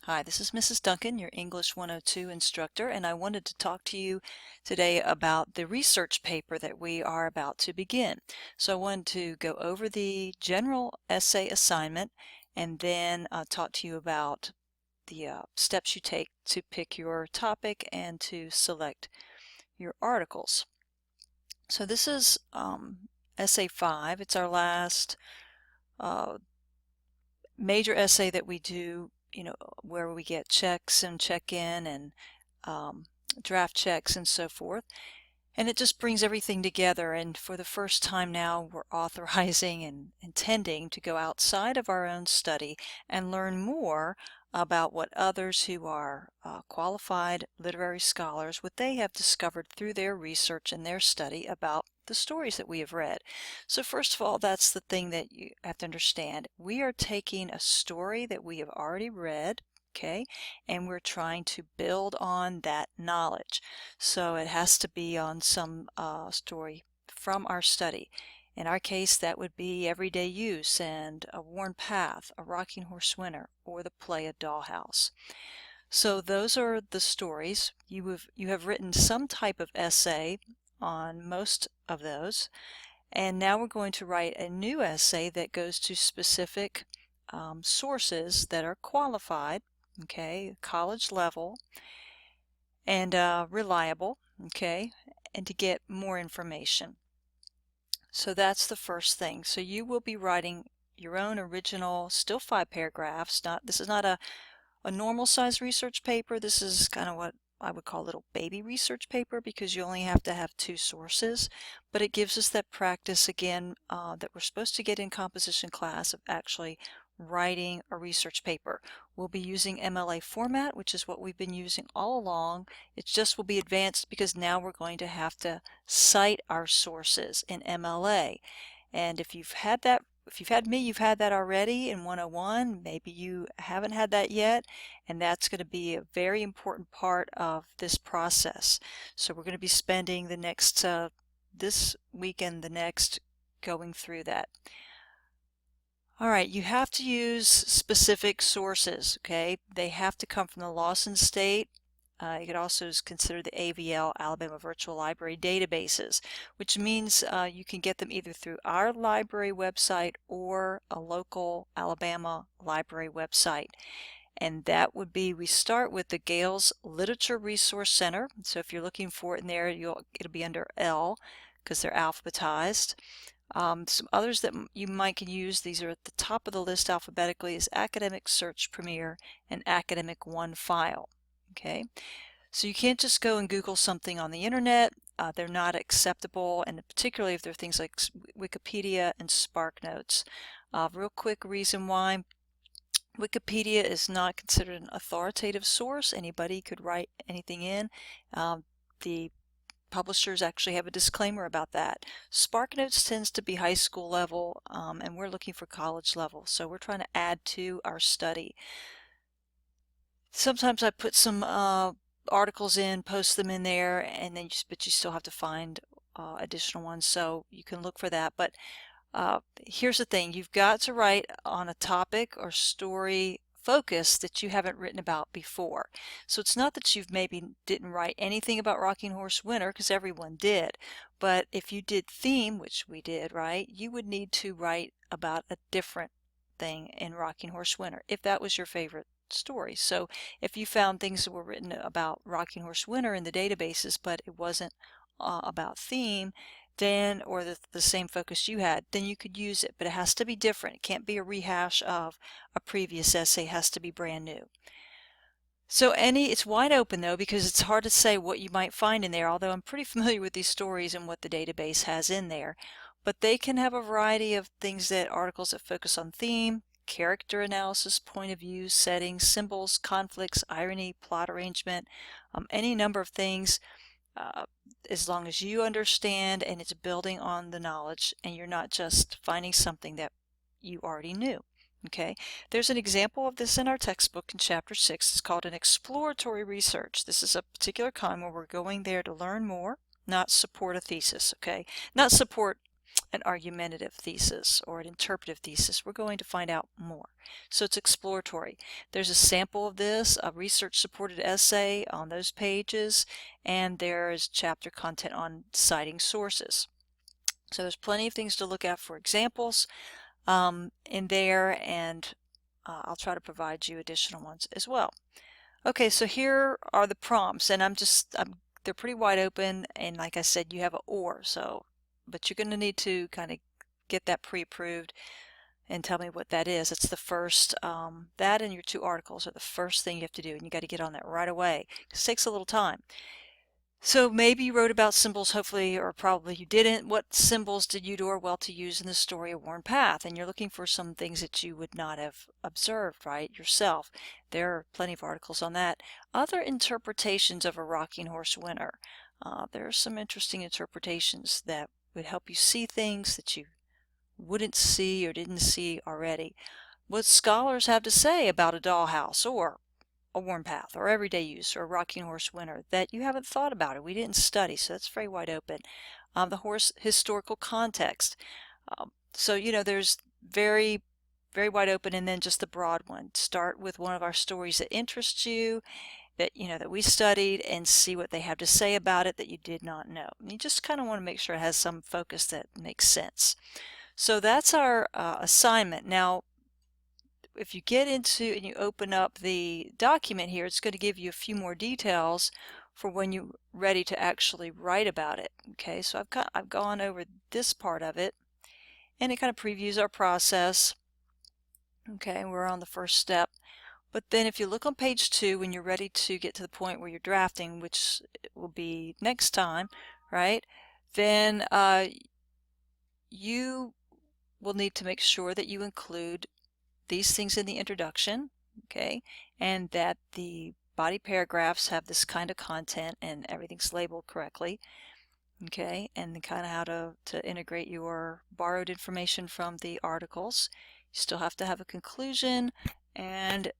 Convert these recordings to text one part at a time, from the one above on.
Hi, this is Mrs. Duncan, your English 102 instructor, and I wanted to talk to you today about the research paper that we are about to begin. So I wanted to go over the general essay assignment and then talk to you about the steps you take to pick your topic and to select your articles. So this is essay 5. It's our last major essay that we do, where we get checks and check-in and draft checks and so forth. And it just brings everything together. And for the first time now, we're authorizing and intending to go outside of our own study and learn more about what others who are qualified literary scholars, what they have discovered through their research and their study about the stories that we have read. So first of all, that's the thing that you have to understand. We are taking a story that we have already read, okay, and we're trying to build on that knowledge. So it has to be on some story from our study. In our case, that would be Everyday Use and A Worn Path, A Rocking Horse Winter, or the play A Dollhouse. So those are the stories. You have written some type of essay on most of those. And now we're going to write a new essay that goes to specific sources that are qualified, okay, college level, and reliable, okay, and to get more information. So that's the first thing. So you will be writing your own original, still 5 paragraphs. This is not a normal size research paper. This is kind of what I would call a little baby research paper because you only have to have 2 sources, but it gives us that practice again that we're supposed to get in composition class of actually writing a research paper. We'll be using Mla Format, which is what we've been using all along. It just will be advanced because now we're going to have to cite our sources in Mla. And if you've had me, you've had that already in 101. Maybe you haven't had that yet, and that's going to be a very important part of this process. So we're going to be spending the next this week and the next going through that. All right, you have to use specific sources, okay? They have to come from the Lawson State. You could also consider the AVL, Alabama Virtual Library databases, which means you can get them either through our library website or a local Alabama library website. And that would be, we start with the Gales Literature Resource Center. So if you're looking for it in there, it'll be under L because they're alphabetized. Some others that you might can use, these are at the top of the list alphabetically, is Academic Search Premier and Academic One File. Okay, so you can't just go and Google something on the internet. They're not acceptable, and particularly if they're things like Wikipedia and SparkNotes. Real quick reason why. Wikipedia is not considered an authoritative source. Anybody could write anything in. The publishers actually have a disclaimer about that. SparkNotes tends to be high school level, and we're looking for college level, so we're trying to add to our study. Sometimes I put some articles in, post them in there, and then but you still have to find additional ones, so you can look for that. But here's the thing, you've got to write on a topic or story focus that you haven't written about before. So it's not that you've maybe didn't write anything about Rocking Horse Winter, because everyone did, but if you did theme, which we did, right, you would need to write about a different thing in Rocking Horse Winter if that was your favorite story. So if you found things that were written about Rocking Horse Winter in the databases but it wasn't about theme, then, or the same focus you had, then you could use it, but it has to be different. It can't be a rehash of a previous essay. It has to be brand new. So it's wide open though, because it's hard to say what you might find in there, although I'm pretty familiar with these stories and what the database has in there. But they can have a variety of things, articles that focus on theme, character analysis, point of view, settings, symbols, conflicts, irony, plot arrangement, any number of things. As long as you understand and it's building on the knowledge and you're not just finding something that you already knew. Okay, there's an example of this in our textbook in chapter 6. It's called an exploratory research. This is a particular kind where we're going there to learn more, not support a thesis. Okay, not support an argumentative thesis or an interpretive thesis. We're going to find out more. So it's exploratory. There's a sample of this, a research-supported essay on those pages, and there's chapter content on citing sources. So there's plenty of things to look at for examples in there, and I'll try to provide you additional ones as well. Okay, so here are the prompts, and they're pretty wide open, and like I said, you have an or, but you're going to need to kind of get that pre-approved and tell me what that is. It's the first, that and your 2 articles are the first thing you have to do, and you got to get on that right away. It takes a little time. So maybe you wrote about symbols, hopefully, or probably you didn't. What symbols did you do or well to use in the story of Worn Path? And you're looking for some things that you would not have observed, right, yourself. There are plenty of articles on that. Other interpretations of a rocking horse winter. There are some interesting interpretations that would help you see things that you wouldn't see or didn't see already. What scholars have to say about a dollhouse or a Worn Path or everyday use or a rocking horse winter that you haven't thought about or we didn't study, so that's very wide open. The horse historical context. So you know, there's very wide open, and then just the broad one. Start with one of our stories that interests you, that that we studied, and see what they have to say about it that you did not know. And you just kind of want to make sure it has some focus that makes sense. So that's our assignment. Now, if you get into and you open up the document here, it's going to give you a few more details for when you're ready to actually write about it. Okay, so I've gone over this part of it, and it kind of previews our process. Okay, we're on the first step. But then if you look on page 2, when you're ready to get to the point where you're drafting, which will be next time, right, then you will need to make sure that you include these things in the introduction, okay, and that the body paragraphs have this kind of content and everything's labeled correctly, okay, and then kind of how to integrate your borrowed information from the articles. You still have to have a conclusion, and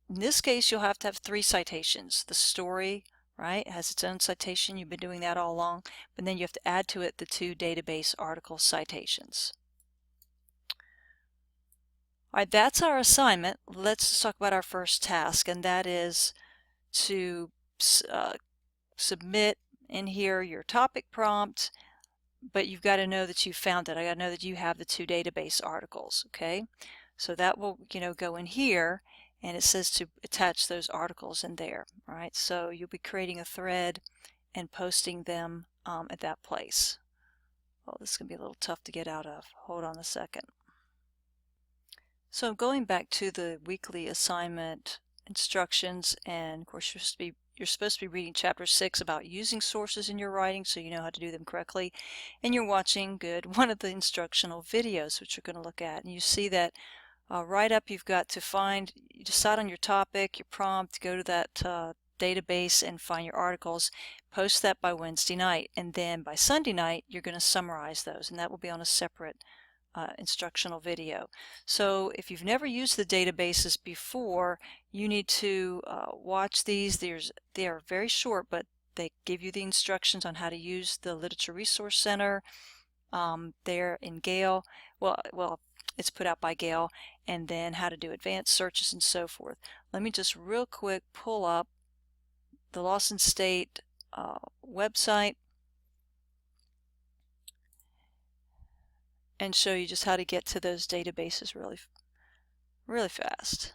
in this case you'll have to have 3 citations. The story, right, has its own citation. You've been doing that all along, but then you have to add to it the 2 database article citations. All right, that's our assignment. Let's talk about our first task, and that is to submit in here your topic prompt, but you've got to know that you found it. I got to know that you have the 2 database articles, okay? So that will, go in here, and it says to attach those articles in there, all right? So you'll be creating a thread and posting them at that place. Oh, this is going to be a little tough to get out of. Hold on a second. So going back to the weekly assignment instructions, and of course you're supposed to be reading chapter 6 about using sources in your writing so you know how to do them correctly, and you're watching one of the instructional videos which we're going to look at, and you see that right up you've got to you decide on your topic, your prompt, go to that database and find your articles, post that by Wednesday night, and then by Sunday night you're going to summarize those, and that will be on a separate instructional video. So if you've never used the databases before, you need to watch these. They are very short, but they give you the instructions on how to use the Literature Resource Center there in Gale. Well, it's put out by Gale, and then how to do advanced searches and so forth. Let me just real quick pull up the Lawson State website and show you just how to get to those databases really fast.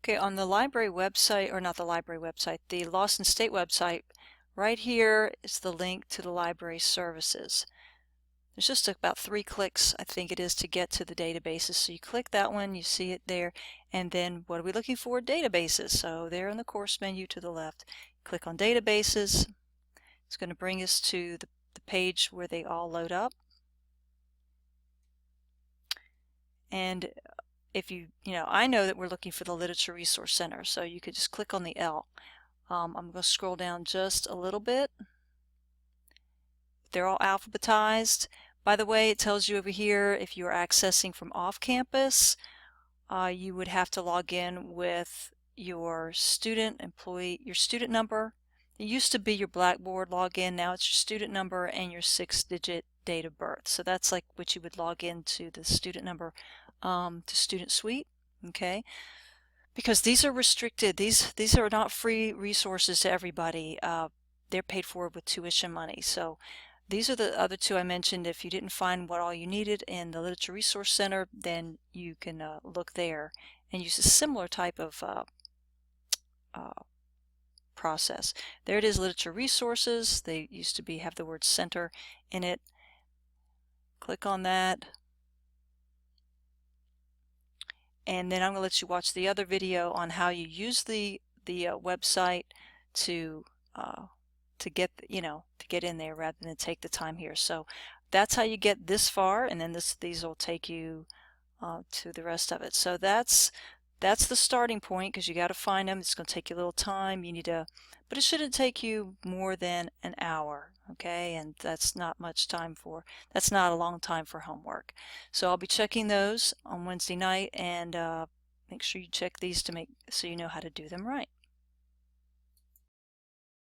Okay, on the library website, or not the library website, the Lawson State website, right here is the link to the library services. There's just about 3 clicks, I think it is, to get to the databases. So you click that one, you see it there, and then what are we looking for? Databases. So there in the course menu to the left, click on databases. It's going to bring us to the page where they all load up. And if I know that we're looking for the Literature Resource Center, so you could just click on the L. I'm going to scroll down just a little bit. They're all alphabetized. By the way, it tells you over here if you're accessing from off campus, you would have to log in with your student number. It used to be your Blackboard login. Now it's your student number and your 6-digit date of birth. So that's like what you would log into the student number to Student Suite. Okay. Because these are restricted. These are not free resources to everybody. They're paid for with tuition money. So these are the other two I mentioned. If you didn't find what all you needed in the Literature Resource Center, then you can look there and use a similar type of process. There it is, Literature Resources. They used to have the word center in it. Click on that. And then I'm going to let you watch the other video on how you use the website to get to get in there rather than take the time here. So that's how you get this far, and then these will take you to the rest of it. So that's the starting point, because you got to find them. It's going to take you a little time. You need to, but it shouldn't take you more than an hour, okay? And that's not much time that's not a long time for homework. So I'll be checking those on Wednesday night, and make sure you check these so you know how to do them right.